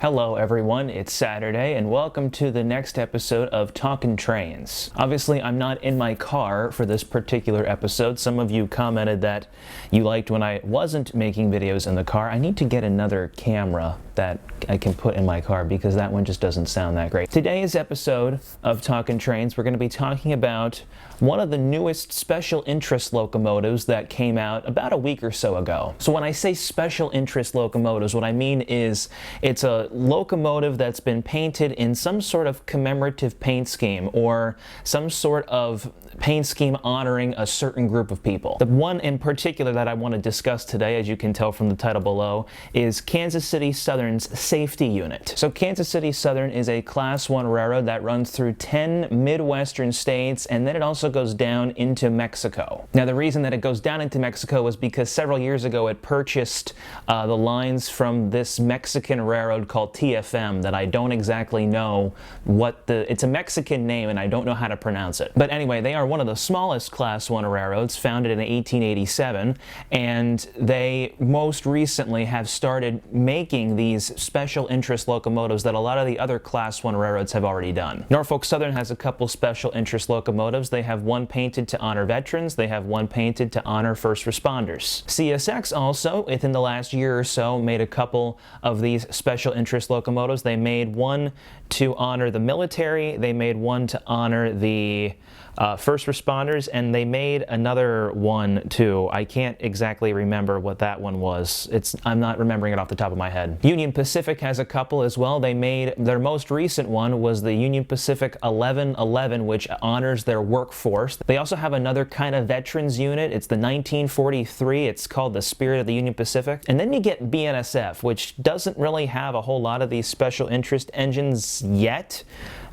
Hello everyone, it's Saturday and welcome to the next episode of Talkin Trains. Obviously I'm not in my car for this particular episode. Some of you commented that you liked when I wasn't making videos in the car. I need to get another camera that I can put in my car because that one just doesn't sound that great. Today's episode of Talkin Trains, we're going to be talking about one of the newest special interest locomotives that came out about a week or so ago. So when I say special interest locomotives, what I mean is it's a locomotive that's been painted in some sort of commemorative paint scheme or some sort of paint scheme honoring a certain group of people. The one in particular that I want to discuss today, as you can tell from the title below, is Kansas City Southern's Safety Unit. So Kansas City Southern is a Class 1 railroad that runs through 10 Midwestern states, and then it also goes down into Mexico. Now the reason that it goes down into Mexico was because several years ago it purchased the lines from this Mexican railroad called TFM that I don't exactly know it's a Mexican name and I don't know how to pronounce it. But anyway, they are one of the smallest Class 1 railroads, founded in 1887, and they most recently have started making these special interest locomotives that a lot of the other Class 1 railroads have already done. Norfolk Southern has a couple special interest locomotives. They have one painted to honor veterans. They have one painted to honor first responders. CSX also, within the last year or so, made a couple of these special interest locomotives. They made one to honor the military. They made one to honor the first responders, and they made another one too. I can't exactly remember what that one was. I'm not remembering it off the top of my head. Union Pacific has a couple as well. They made their most recent one was the Union Pacific 1111, which honors their workforce. They also have another kind of veterans unit. It's the 1943. It's called the Spirit of the Union Pacific. And then you get BNSF, which doesn't really have a whole lot of these special interest engines yet.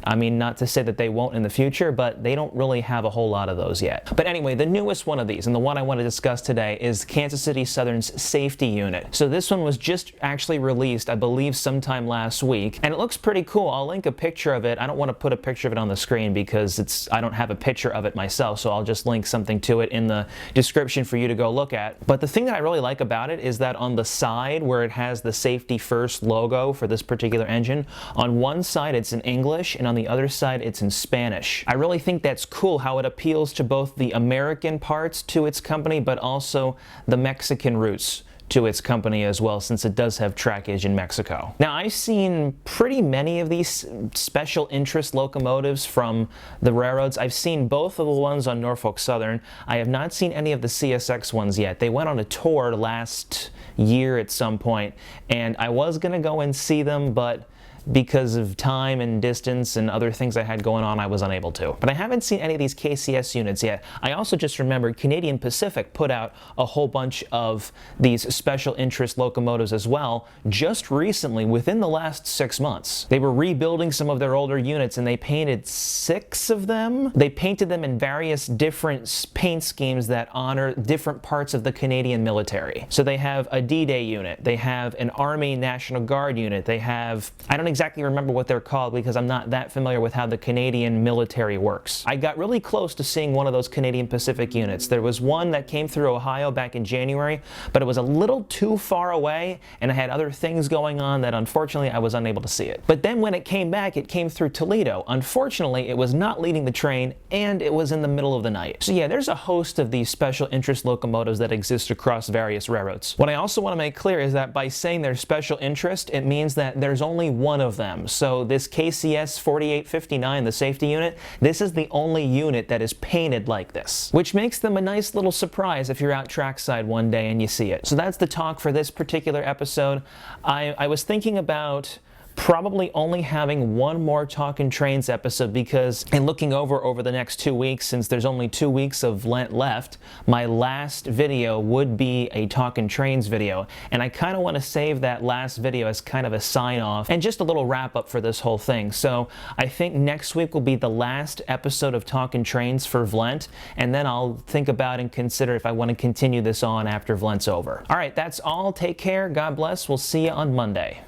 I mean, not to say that they won't in the future, but they don't really have a whole lot of those yet. But anyway, the newest one of these, and the one I want to discuss today, is Kansas City Southern's Safety Unit. So this one was just actually released, I believe, sometime last week, and it looks pretty cool. I'll link a picture of it. I don't want to put a picture of it on the screen because I don't have a picture of it myself, so I'll just link something to it in the description for you to go look at. But the thing that I really like about it is that on the side where it has the Safety First logo for this particular engine, on one side it's in English, and on the other side it's in Spanish. I really think that's cool how it appeals to both the American parts to its company but also the Mexican roots to its company as well, since it does have trackage in Mexico. Now, I've seen pretty many of these special interest locomotives from the railroads. I've seen both of the ones on Norfolk Southern. I have not seen any of the CSX ones yet. They went on a tour last year at some point, and I was gonna go and see them, but because of time and distance and other things I had going on, I was unable to. But I haven't seen any of these KCS units yet. I also just remembered Canadian Pacific put out a whole bunch of these special interest locomotives as well, just recently, within the last 6 months. They were rebuilding some of their older units and they painted 6 of them. They painted them in various different paint schemes that honor different parts of the Canadian military. So they have a D-Day unit, they have an Army National Guard unit, they have, I don't exactly remember what they're called because I'm not that familiar with how the Canadian military works. I got really close to seeing one of those Canadian Pacific units. There was one that came through Ohio back in January, but it was a little too far away and I had other things going on that unfortunately I was unable to see it. But then when it came back, it came through Toledo. Unfortunately, it was not leading the train and it was in the middle of the night. So yeah, there's a host of these special interest locomotives that exist across various railroads. What I also want to make clear is that by saying they're special interest, it means that there's only one of them. So this KCS 4859, the safety unit, this is the only unit that is painted like this, which makes them a nice little surprise if you're out trackside one day and you see it. So that's the talk for this particular episode. I was thinking about probably only having one more Talkin Trains episode because in looking over the next 2 weeks, since there's only 2 weeks of Lent left, my last video would be a Talkin Trains video, and I kind of want to save that last video as kind of a sign-off and just a little wrap-up for this whole thing. So I think next week will be the last episode of Talkin Trains for Lent, and then I'll think about and consider if I want to continue this on after Lent's over. All right, that's all. Take care. God bless. We'll see you on Monday.